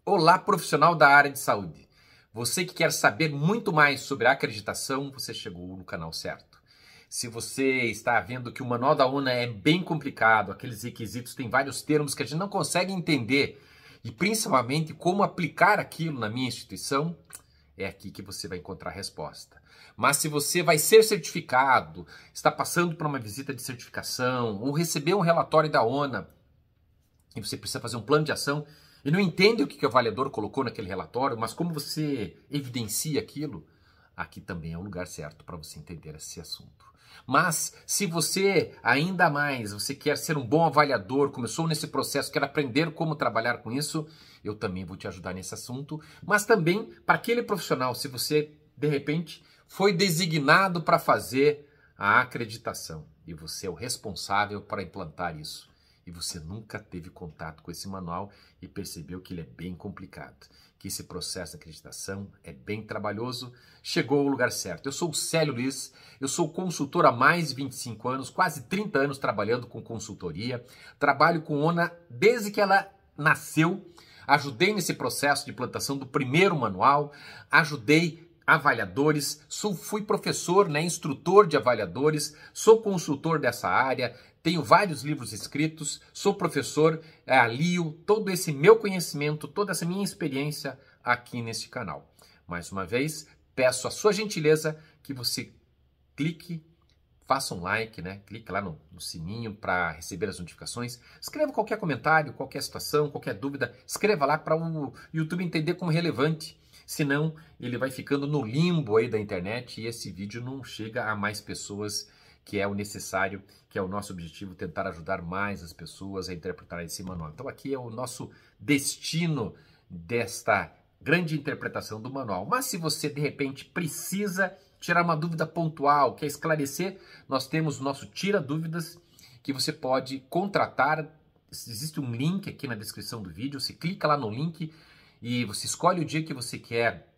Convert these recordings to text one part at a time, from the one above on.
Olá, profissional da área de saúde. Você que quer saber muito mais sobre a acreditação, você chegou no canal certo. Se você está vendo que o manual da ONA é bem complicado, aqueles requisitos têm vários termos que a gente não consegue entender e principalmente como aplicar aquilo na minha instituição, é aqui que você vai encontrar a resposta. Mas se você vai ser certificado, está passando por uma visita de certificação ou recebeu um relatório da ONA e você precisa fazer um plano de ação e não entende o que o avaliador colocou naquele relatório, mas como você evidencia aquilo, aqui também é o lugar certo para você entender esse assunto. Mas se você ainda mais, você quer ser um bom avaliador, começou nesse processo, quer aprender como trabalhar com isso, eu também vou te ajudar nesse assunto. Mas também para aquele profissional, se você de repente foi designado para fazer a acreditação e você é o responsável para implantar isso, e você nunca teve contato com esse manual e percebeu que ele é bem complicado, que esse processo de acreditação é bem trabalhoso, chegou ao lugar certo. Eu sou o Célio Luiz, eu sou consultor há mais de 25 anos, quase 30 anos trabalhando com consultoria, trabalho com ONA desde que ela nasceu, ajudei nesse processo de implantação do primeiro manual, ajudei avaliadores, fui professor, instrutor de avaliadores, sou consultor dessa área, tenho vários livros escritos, sou professor, alio todo esse meu conhecimento, toda essa minha experiência aqui neste canal. Mais uma vez, peço a sua gentileza que você clique, faça um like, clique lá no sininho para receber as notificações, escreva qualquer comentário, qualquer situação, qualquer dúvida, escreva lá para o YouTube entender como relevante. Senão, ele vai ficando no limbo aí da internet e esse vídeo não chega a mais pessoas, que é o necessário, que é o nosso objetivo, tentar ajudar mais as pessoas a interpretar esse manual. Então aqui é o nosso destino desta grande interpretação do manual. Mas se você, de repente, precisa tirar uma dúvida pontual, quer esclarecer, nós temos o nosso Tira Dúvidas, que você pode contratar. Existe um link aqui na descrição do vídeo, você clica lá no link, e você escolhe o dia que você quer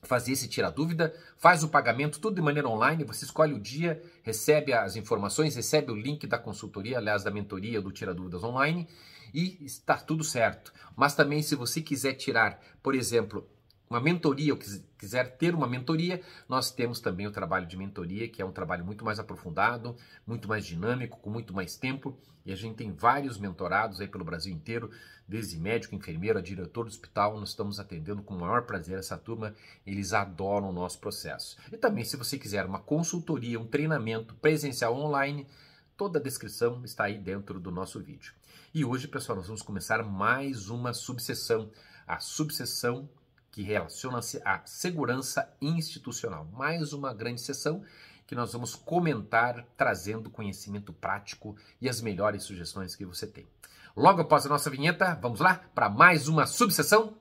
fazer esse Tira Dúvida, faz o pagamento, tudo de maneira online, você escolhe o dia, recebe as informações, recebe o link da consultoria, aliás, da mentoria do Tira Dúvidas online e está tudo certo. Mas também se você quiser tirar, por exemplo, uma mentoria ou quiser ter uma mentoria, nós temos também o trabalho de mentoria, que é um trabalho muito mais aprofundado, muito mais dinâmico, com muito mais tempo. E a gente tem vários mentorados aí pelo Brasil inteiro, desde médico, enfermeiro, a diretor do hospital. Nós estamos atendendo com o maior prazer essa turma, eles adoram o nosso processo. E também se você quiser uma consultoria, um treinamento presencial online, toda a descrição está aí dentro do nosso vídeo. E hoje, pessoal, nós vamos começar mais uma subseção, a subseção que relaciona-se à segurança institucional. Mais uma grande sessão que nós vamos comentar, trazendo conhecimento prático e as melhores sugestões que você tem. Logo após a nossa vinheta, vamos lá para mais uma subseção?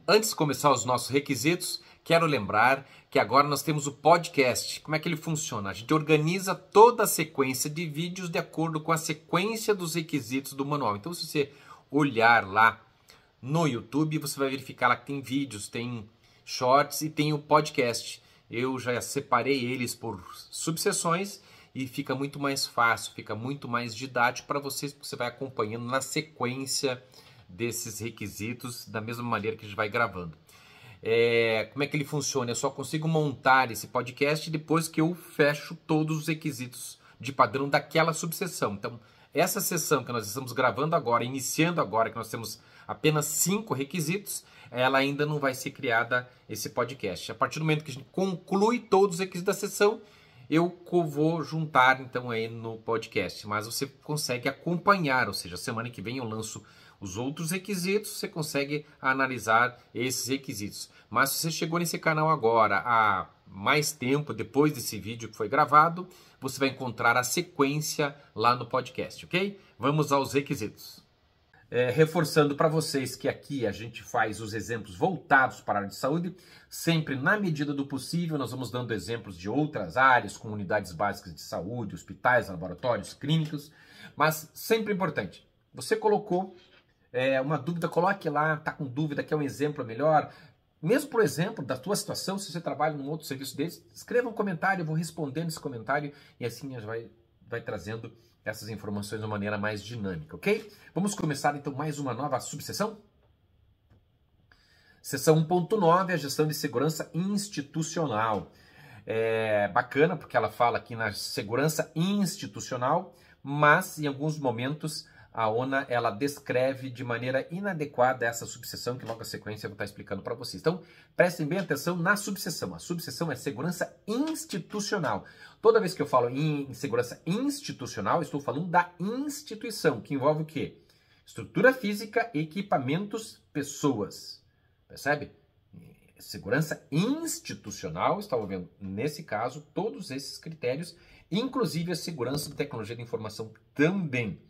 Antes de começar os nossos requisitos, quero lembrar que agora nós temos o podcast. Como é que ele funciona? A gente organiza toda a sequência de vídeos de acordo com a sequência dos requisitos do manual. Então, se você olhar lá no YouTube, você vai verificar lá que tem vídeos, tem shorts e tem o podcast. Eu já separei eles por subseções e fica muito mais fácil, fica muito mais didático para vocês, porque você vai acompanhando na sequência desses requisitos, da mesma maneira que a gente vai gravando. Como é que ele funciona? Eu só consigo montar esse podcast depois que eu fecho todos os requisitos de padrão daquela subseção. Então, essa sessão que nós estamos gravando agora, iniciando agora, que nós temos apenas 5 requisitos, ela ainda não vai ser criada esse podcast. A partir do momento que a gente conclui todos os requisitos da sessão, eu vou juntar então aí no podcast, mas você consegue acompanhar, ou seja, semana que vem eu lanço os outros requisitos, você consegue analisar esses requisitos. Mas se você chegou nesse canal agora há mais tempo, depois desse vídeo que foi gravado, você vai encontrar a sequência lá no podcast, ok? Vamos aos requisitos. Reforçando para vocês que aqui a gente faz os exemplos voltados para a área de saúde, sempre na medida do possível nós vamos dando exemplos de outras áreas, com unidades básicas de saúde, hospitais, laboratórios, clínicos, mas sempre importante, você colocou uma dúvida, coloque lá, está com dúvida, quer um exemplo melhor, Mesmo, por exemplo, da tua situação, se você trabalha num outro serviço deles, escreva um comentário, eu vou responder nesse comentário e assim a gente vai trazendo essas informações de uma maneira mais dinâmica, ok? Vamos começar então mais uma nova subseção? Seção 1.9, a gestão de segurança institucional. É bacana porque ela fala aqui na segurança institucional, mas em alguns momentos a ONA ela descreve de maneira inadequada essa subseção que logo a sequência eu vou estar explicando para vocês. Então, prestem bem atenção na subseção. A subseção é segurança institucional. Toda vez que eu falo em segurança institucional, estou falando da instituição, que envolve o quê? Estrutura física, equipamentos, pessoas. Percebe? Segurança institucional está envolvendo, nesse caso, todos esses critérios, inclusive a segurança de tecnologia de informação também.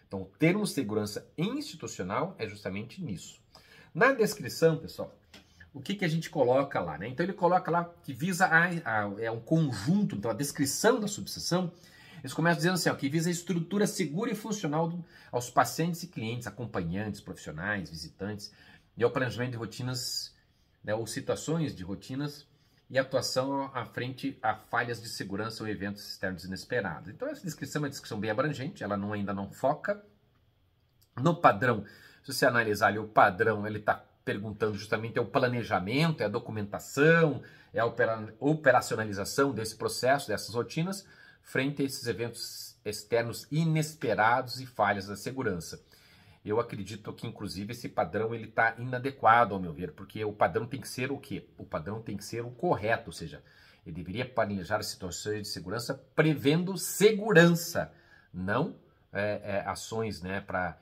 Então, o termo segurança institucional é justamente nisso. Na descrição, pessoal, o que a gente coloca lá, né? Então, ele coloca lá que visa é um conjunto, então a descrição da subseção, eles começam dizendo assim, ó, que visa a estrutura segura e funcional aos pacientes e clientes, acompanhantes, profissionais, visitantes, e ao planejamento de rotinas, né, ou situações de rotinas e atuação à frente a falhas de segurança ou eventos externos inesperados. Então essa descrição é uma descrição bem abrangente, ela ainda não foca no padrão. Se você analisar ali o padrão, ele está perguntando justamente é o planejamento, é a documentação, é a operacionalização desse processo, dessas rotinas, frente a esses eventos externos inesperados e falhas da segurança. Eu acredito que, inclusive, esse padrão ele está inadequado, ao meu ver, porque o padrão tem que ser o quê? O padrão tem que ser o correto, ou seja, ele deveria planejar situações de segurança prevendo segurança, não ações, né, para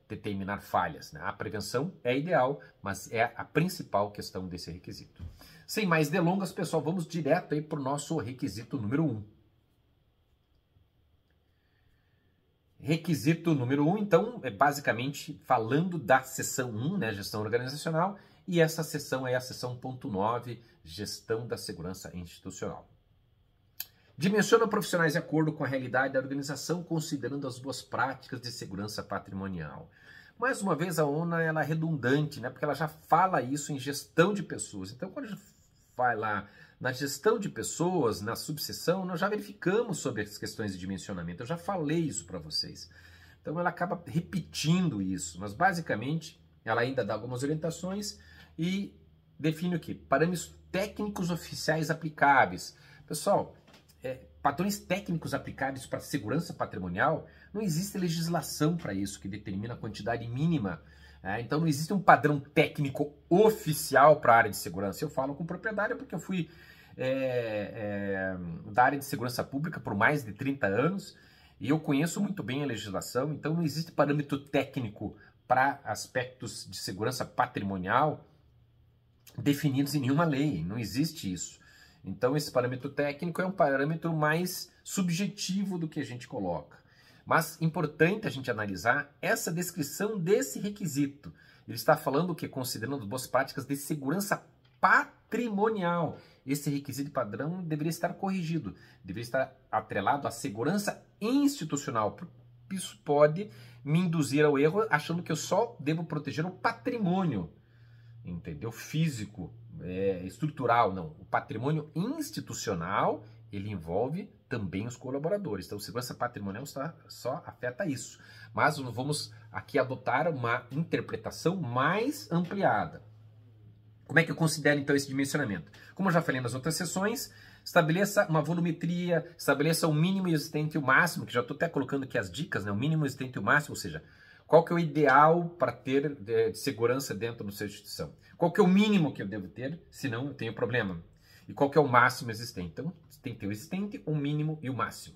determinar falhas, né? A prevenção é ideal, mas é a principal questão desse requisito. Sem mais delongas, pessoal, vamos direto aí para o nosso requisito número 1. Requisito número 1, então, é basicamente falando da seção 1, né, gestão organizacional, e essa seção é a seção 1.9, gestão da segurança institucional. Dimensiona profissionais de acordo com a realidade da organização, considerando as boas práticas de segurança patrimonial. Mais uma vez, a ONA ela é redundante, né, porque ela já fala isso em gestão de pessoas. Então, quando a gente vai lá na gestão de pessoas, na subseção, nós já verificamos sobre as questões de dimensionamento. Eu já falei isso para vocês. Então, ela acaba repetindo isso. Mas, basicamente, ela ainda dá algumas orientações e define o quê? Parâmetros técnicos oficiais aplicáveis. Pessoal, padrões técnicos aplicáveis para segurança patrimonial, não existe legislação para isso que determina a quantidade mínima. Então, não existe um padrão técnico oficial para a área de segurança. Eu falo com propriedade porque eu fui da área de segurança pública por mais de 30 anos e eu conheço muito bem a legislação, então não existe parâmetro técnico para aspectos de segurança patrimonial definidos em nenhuma lei, não existe isso. Então esse parâmetro técnico é um parâmetro mais subjetivo do que a gente coloca. Mas importante a gente analisar essa descrição desse requisito. Ele está falando que considerando boas práticas de segurança patrimonial. Esse requisito padrão deveria estar corrigido, deveria estar atrelado à segurança institucional. Isso pode me induzir ao erro achando que eu só devo proteger o patrimônio, entendeu? Físico, estrutural, não. O patrimônio institucional, ele envolve também os colaboradores. Então, segurança patrimonial só afeta isso. Mas vamos aqui adotar uma interpretação mais ampliada. Como é que eu considero, então, esse dimensionamento? Como eu já falei nas outras sessões, estabeleça uma volumetria, estabeleça o mínimo existente e o máximo, que já estou até colocando aqui as dicas, né? O mínimo existente e o máximo, ou seja, qual que é o ideal para ter de segurança dentro da sua instituição? Qual que é o mínimo que eu devo ter, senão eu tenho problema? E qual que é o máximo existente? Então, tem que ter o existente, o mínimo e o máximo.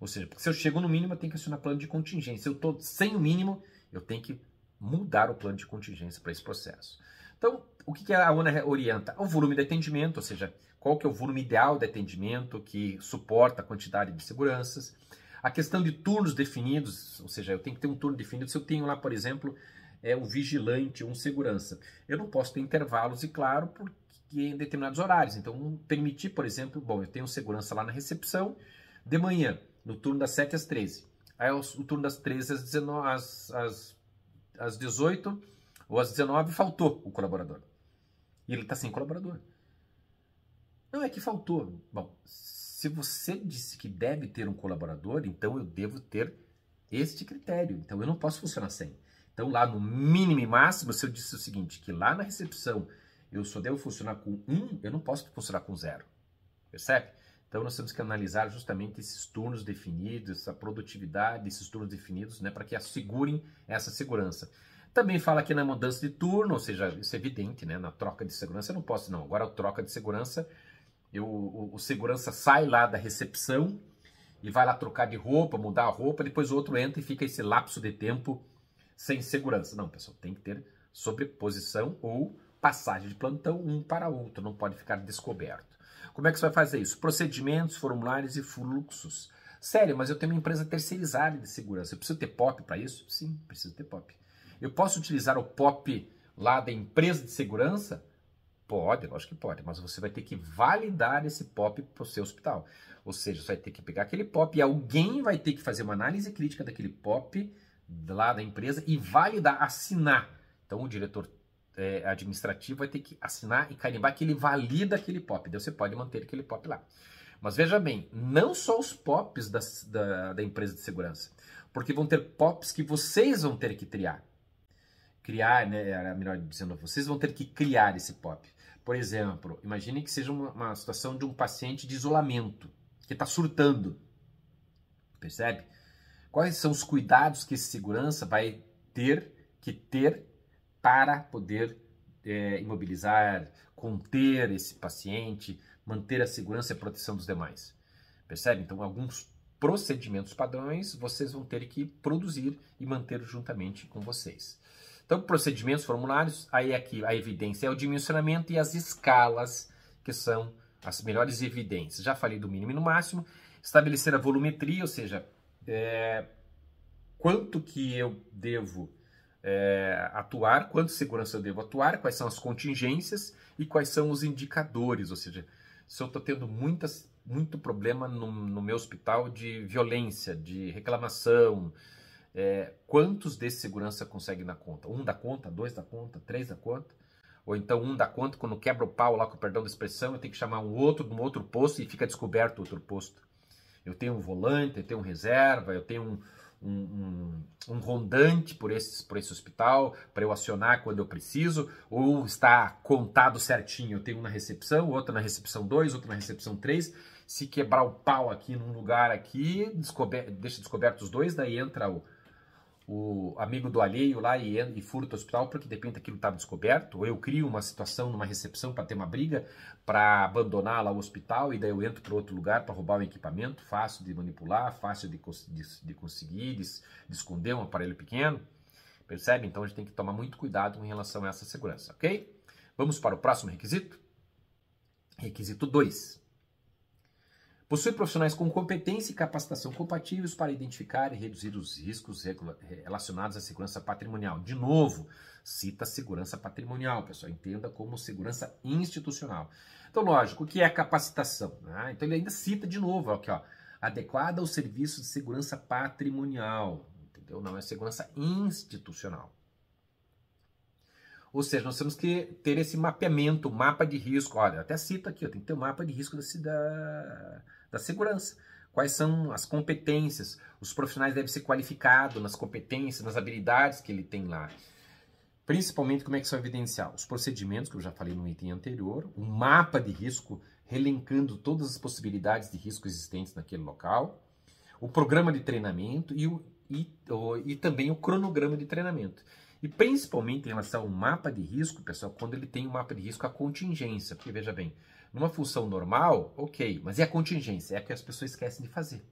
Ou seja, porque se eu chego no mínimo, eu tenho que acionar plano de contingência. Se eu estou sem o mínimo, eu tenho que mudar o plano de contingência para esse processo. Então, o que a ONA orienta? O volume de atendimento, ou seja, qual que é o volume ideal de atendimento que suporta a quantidade de seguranças. A questão de turnos definidos, ou seja, eu tenho que ter um turno definido. Se eu tenho lá, por exemplo, um vigilante, um segurança, eu não posso ter intervalos, e claro, porque em determinados horários. Então, permitir, por exemplo, bom, eu tenho um segurança lá na recepção, de manhã, no turno das 7 às 13. Aí o turno das 13 às 19, às 18 ou às 19 faltou o colaborador. E ele está sem colaborador. Não, é que faltou. Bom, se você disse que deve ter um colaborador, então eu devo ter este critério. Então eu não posso funcionar sem. Então lá no mínimo e máximo, se eu disse o seguinte, que lá na recepção eu só devo funcionar com 1, eu não posso funcionar com 0. Percebe? Então nós temos que analisar justamente esses turnos definidos, essa produtividade, esses turnos definidos, né, para que assegurem essa segurança. Também fala aqui na mudança de turno, ou seja, isso é evidente, né, na troca de segurança eu não posso, não. Agora a troca de segurança, o segurança sai lá da recepção e vai lá trocar de roupa, mudar a roupa, depois o outro entra e fica esse lapso de tempo sem segurança. Não, pessoal, tem que ter sobreposição ou passagem de plantão um para outro, não pode ficar descoberto. Como é que você vai fazer isso? Procedimentos, formulários e fluxos. Sério, mas eu tenho uma empresa terceirizada de segurança. Eu preciso ter POP para isso? Sim, preciso ter POP. Eu posso utilizar o POP lá da empresa de segurança? Pode, lógico que pode, mas você vai ter que validar esse POP para o seu hospital. Ou seja, você vai ter que pegar aquele POP e alguém vai ter que fazer uma análise crítica daquele POP lá da empresa e validar, assinar. Então o diretor administrativo vai ter que assinar e carimbar que ele valida aquele POP. Daí você pode manter aquele POP lá. Mas veja bem, não só os POPs da empresa de segurança, porque vão ter POPs que vocês vão ter que criar. Criar, né, melhor dizendo, vocês vão ter que criar esse POP. Por exemplo, imagine que seja uma situação de um paciente de isolamento, que está surtando. Percebe? Quais são os cuidados que esse segurança vai ter que ter para poder imobilizar, conter esse paciente, manter a segurança e a proteção dos demais. Percebe? Então, alguns procedimentos padrões vocês vão ter que produzir e manter juntamente com vocês. Então, procedimentos, formulários, aí aqui a evidência é o dimensionamento e as escalas, que são as melhores evidências. Já falei do mínimo e do máximo. Estabelecer a volumetria, ou seja, quanto que eu devo atuar, quanto segurança eu devo atuar, quais são as contingências e quais são os indicadores, ou seja, se eu estou tendo muito problema no meu hospital de violência, de reclamação, quantos desses segurança consegue na conta? 1 da conta, 2 da conta, 3 da conta? Ou então 1 da conta, quando quebra o pau lá, com o perdão da expressão, eu tenho que chamar um outro posto e fica descoberto outro posto. Eu tenho um volante, eu tenho um reserva, eu tenho um rondante por esse hospital para eu acionar quando eu preciso, ou está contado certinho, eu tenho um na recepção, outro na recepção 2, outro na recepção 3, se quebrar o pau aqui num lugar aqui, deixa descoberto os dois, daí entra o amigo do alheio lá e furta o hospital, porque de repente aquilo estava descoberto, ou eu crio uma situação numa recepção para ter uma briga, para abandonar lá o hospital, e daí eu entro para outro lugar para roubar o equipamento, fácil de manipular, fácil de conseguir, de esconder um aparelho pequeno, percebe? Então a gente tem que tomar muito cuidado em relação a essa segurança, ok? Vamos para o próximo requisito? Requisito 2. Possui profissionais com competência e capacitação compatíveis para identificar e reduzir os riscos relacionados à segurança patrimonial. De novo, cita segurança patrimonial, pessoal. Entenda como segurança institucional. Então, lógico, o que é capacitação? Então, ele ainda cita de novo, aqui, ó, adequada aos serviços de segurança patrimonial. Entendeu? Não é segurança institucional. Ou seja, nós temos que ter esse mapeamento, mapa de risco. Olha, até cita aqui, ó, tem que ter um mapa de risco da segurança. Quais são as competências? Os profissionais devem ser qualificados nas competências, nas habilidades que ele tem lá. Principalmente, como é que são evidenciar? Os procedimentos, que eu já falei no item anterior, um mapa de risco, relencando todas as possibilidades de risco existentes naquele local, o programa de treinamento e também o cronograma de treinamento. E principalmente em relação ao mapa de risco, pessoal, quando ele tem um mapa de risco, a contingência. Porque, veja bem, numa função normal, ok, mas e a contingência? É a que as pessoas esquecem de fazer.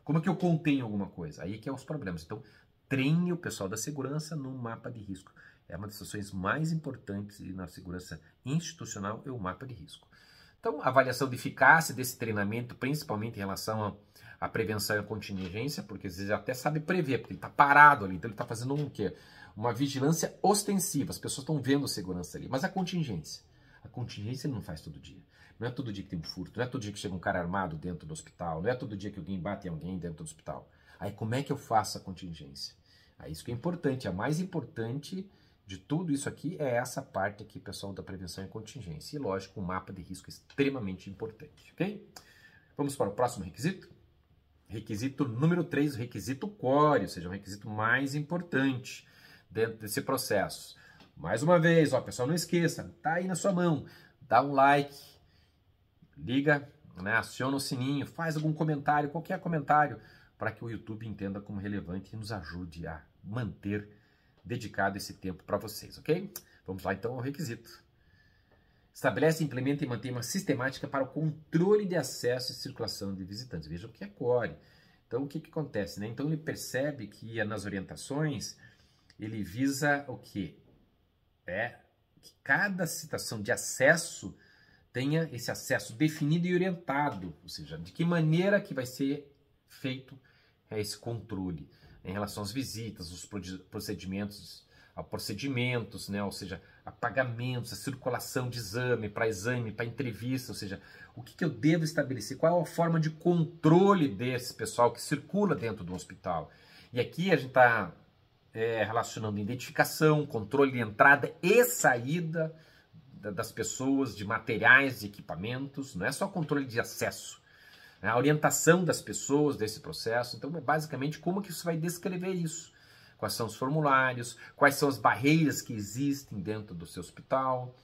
Como é que eu contenho alguma coisa? Aí que é os problemas. Então, treine o pessoal da segurança no mapa de risco. É uma das situações mais importantes na segurança institucional, é o mapa de risco. Então, avaliação de eficácia desse treinamento, principalmente em relação à prevenção e à contingência, porque às vezes até sabe prever, porque ele está parado ali, então ele está fazendo um quê? Uma vigilância ostensiva, as pessoas estão vendo segurança ali. Mas a contingência ele não faz todo dia. Não é todo dia que tem um furto, não é todo dia que chega um cara armado dentro do hospital, não é todo dia que alguém bate em alguém dentro do hospital. Aí como é que eu faço a contingência? Aí isso que é importante, a mais importante de tudo isso aqui é essa parte aqui, pessoal, da prevenção e contingência. E, lógico, o mapa de risco é extremamente importante, ok? Vamos para o próximo requisito? Requisito número 3, o requisito core, ou seja, o requisito mais importante dentro desse processo. Mais uma vez, ó, pessoal, não esqueça, tá aí na sua mão, dá um like, liga, né, aciona o sininho, faz algum comentário, qualquer comentário, para que o YouTube entenda como relevante e nos ajude a manter dedicado esse tempo para vocês, ok? Vamos lá então ao requisito. Estabelece, implementa e mantém uma sistemática para o controle de acesso e circulação de visitantes. Vejam que é core. Então, o que acontece, né? Então, ele percebe que nas orientações, ele visa o quê? Que cada situação de acesso tenha esse acesso definido e orientado, ou seja, de que maneira que vai ser feito esse controle em relação às visitas, os procedimentos, a procedimentos, né? Ou seja, a pagamentos, a circulação de exame, para entrevista, ou seja, o que eu devo estabelecer, qual é a forma de controle desse pessoal que circula dentro do hospital. E aqui a gente está relacionando identificação, controle de entrada e saída das pessoas, de materiais, de equipamentos, não é só controle de acesso, a orientação das pessoas desse processo. Então, é basicamente como que você vai descrever isso. Quais são os formulários, quais são as barreiras que existem dentro do seu hospital,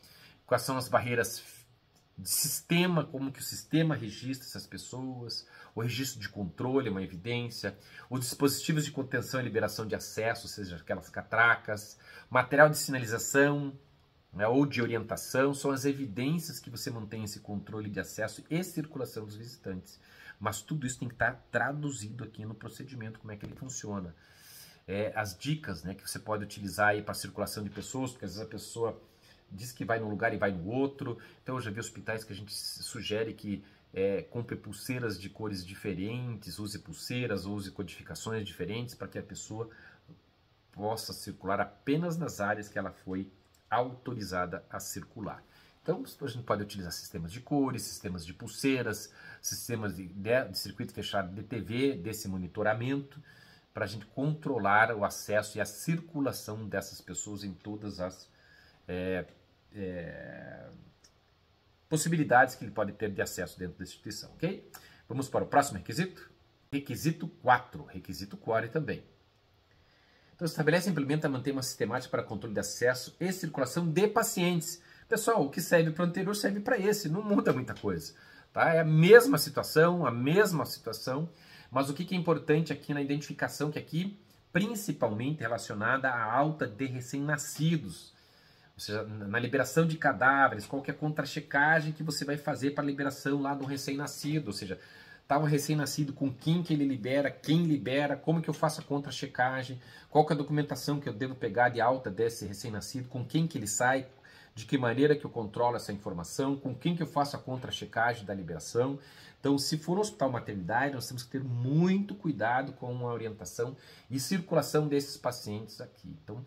quais são as barreiras de sistema, como que o sistema registra essas pessoas, o registro de controle é uma evidência, os dispositivos de contenção e liberação de acesso, ou seja, aquelas catracas, material de sinalização, né, ou de orientação, são as evidências que você mantém esse controle de acesso e circulação dos visitantes. Mas tudo isso tem que estar traduzido aqui no procedimento, como é que ele funciona. As dicas, né, que você pode utilizar aí para circulação de pessoas, porque às vezes a pessoa diz que vai num lugar e vai no outro. Então eu já vi hospitais que a gente sugere que compre pulseiras de cores diferentes, use pulseiras, use codificações diferentes para que a pessoa possa circular apenas nas áreas que ela foi autorizada a circular. Então a gente pode utilizar sistemas de cores, sistemas de pulseiras, sistemas de circuito fechado de TV, desse monitoramento, para a gente controlar o acesso e a circulação dessas pessoas em todas as possibilidades que ele pode ter de acesso dentro da instituição, ok? Vamos para o próximo requisito? Requisito 4, requisito core também. Então, estabelece, implementa, mantém uma sistemática para controle de acesso e circulação de pacientes. Pessoal, o que serve para o anterior serve para esse, não muda muita coisa. Tá? É a mesma situação, mas o que é importante aqui na identificação, que aqui, principalmente relacionada à alta de recém-nascidos, ou seja, na liberação de cadáveres, qual que é a contra-checagem que você vai fazer para a liberação lá do recém-nascido, ou seja, tá um recém-nascido, com quem que ele libera, quem libera, como que eu faço a contra-checagem, qual que é a documentação que eu devo pegar de alta desse recém-nascido, com quem que ele sai, de que maneira que eu controlo essa informação, com quem que eu faço a contra-checagem da liberação. Então, se for um hospital maternidade, nós temos que ter muito cuidado com a orientação e circulação desses pacientes aqui. Então,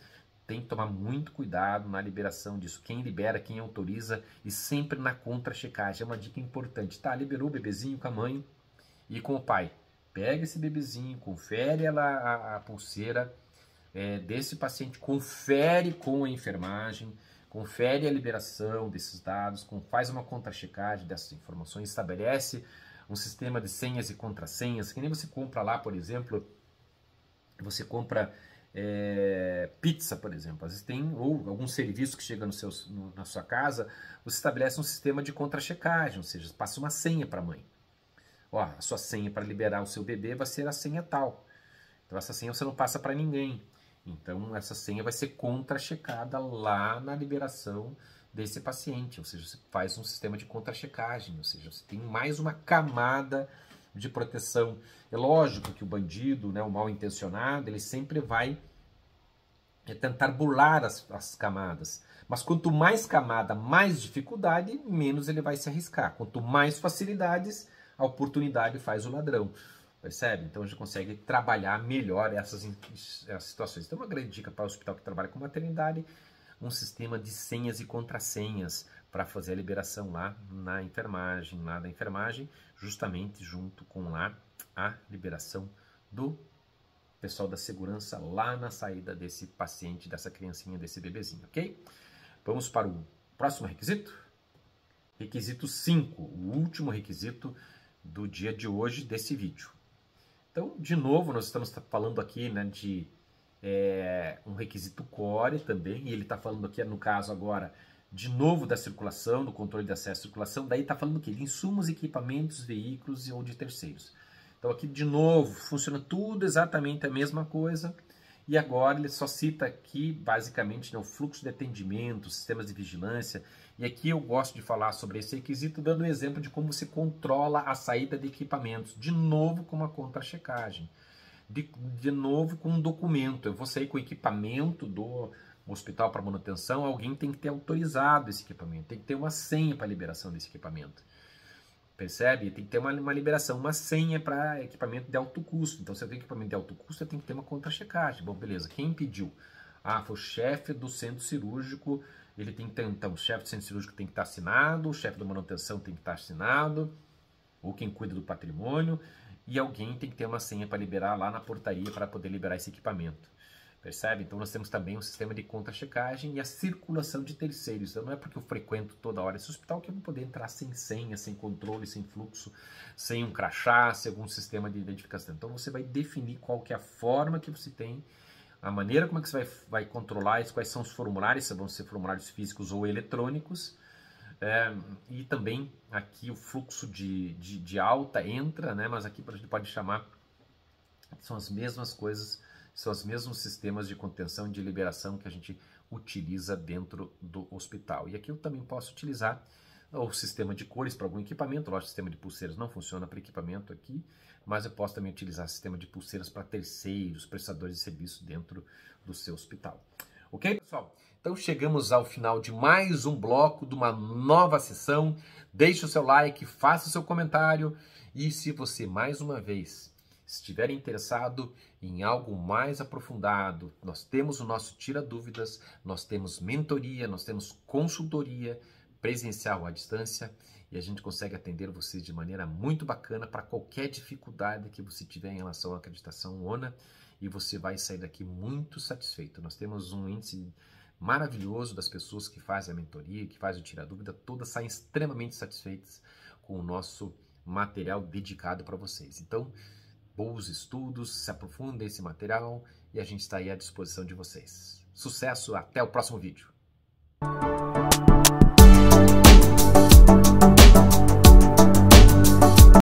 tem que tomar muito cuidado na liberação disso. Quem libera, quem autoriza e sempre na contra-checagem. É uma dica importante. Tá, liberou o bebezinho com a mãe e com o pai. Pega esse bebezinho, confere a pulseira desse paciente, confere com a enfermagem, confere a liberação desses dados, faz uma contra-checagem dessas informações, estabelece um sistema de senhas e contrassenhas, que nem você compra lá, por exemplo, você compra pizza, por exemplo, às vezes tem ou algum serviço que chega na sua casa, você estabelece um sistema de contra-checagem, ou seja, passa uma senha para a mãe. Ó, a sua senha para liberar o seu bebê vai ser a senha tal. Então essa senha você não passa para ninguém. Então essa senha vai ser contra-checada lá na liberação desse paciente. Ou seja, você faz um sistema de contra-checagem. Ou seja, você tem mais uma camada de proteção. É lógico que o bandido, né, o mal intencionado, ele sempre vai tentar burlar as camadas. Mas quanto mais camada, mais dificuldade, menos ele vai se arriscar. Quanto mais facilidades, a oportunidade faz o ladrão. Percebe? Então a gente consegue trabalhar melhor essas situações. Então uma grande dica para o hospital que trabalha com maternidade, um sistema de senhas e contrassenhas para fazer a liberação lá na enfermagem, lá da enfermagem, justamente junto com lá a liberação do pessoal da segurança lá na saída desse paciente, dessa criancinha, desse bebezinho, ok? Vamos para o próximo requisito. Requisito 5, o último requisito do dia de hoje desse vídeo. Então, de novo, nós estamos falando aqui, né, de um requisito core também, e ele está falando aqui, no caso agora, de novo da circulação, do controle de acesso à circulação, daí está falando o quê? De insumos, equipamentos, veículos ou de terceiros. Então aqui, de novo, funciona tudo exatamente a mesma coisa, e agora ele só cita aqui, basicamente, né, o fluxo de atendimento, sistemas de vigilância, e aqui eu gosto de falar sobre esse requisito, dando um exemplo de como você controla a saída de equipamentos, de novo com uma contra-checagem, de novo com um documento. Eu vou sair com o equipamento do hospital para manutenção, alguém tem que ter autorizado esse equipamento, tem que ter uma senha para liberação desse equipamento. Percebe? Tem que ter uma liberação, uma senha para equipamento de alto custo. Então, se eu tenho equipamento de alto custo, eu tenho que ter uma contra-checagem. Bom, beleza. Quem pediu? Ah, foi o chefe do centro cirúrgico. Ele tem que ter, então, o chefe do centro cirúrgico tem que estar assinado, o chefe da manutenção tem que estar assinado, ou quem cuida do patrimônio, e alguém tem que ter uma senha para liberar lá na portaria para poder liberar esse equipamento. Percebe? Então nós temos também um sistema de contra-checagem e a circulação de terceiros. Então não é porque eu frequento toda hora esse hospital que eu vou poder entrar sem senha, sem controle, sem fluxo, sem um crachá, sem algum sistema de identificação. Então você vai definir qual que é a forma que você tem, a maneira como é que você vai controlar isso, quais são os formulários, se vão ser formulários físicos ou eletrônicos. E também aqui o fluxo de alta entra, né? Mas aqui a gente pode chamar, são as mesmas coisas, são os mesmos sistemas de contenção e de liberação que a gente utiliza dentro do hospital. E aqui eu também posso utilizar o sistema de cores para algum equipamento. Lógico, o sistema de pulseiras não funciona para equipamento aqui, mas eu posso também utilizar o sistema de pulseiras para terceiros, prestadores de serviço dentro do seu hospital. Ok, pessoal? Então chegamos ao final de mais um bloco, de uma nova sessão. Deixe o seu like, faça o seu comentário e se você, mais uma vez, estiver interessado em algo mais aprofundado, nós temos o nosso Tira Dúvidas, nós temos mentoria, nós temos consultoria presencial à distância e a gente consegue atender vocês de maneira muito bacana para qualquer dificuldade que você tiver em relação à acreditação ONA e você vai sair daqui muito satisfeito. Nós temos um índice maravilhoso das pessoas que fazem a mentoria, que fazem o Tira Dúvida, todas saem extremamente satisfeitas com o nosso material dedicado para vocês. Então, bons estudos, se aprofundem nesse material e a gente está aí à disposição de vocês. Sucesso, até o próximo vídeo.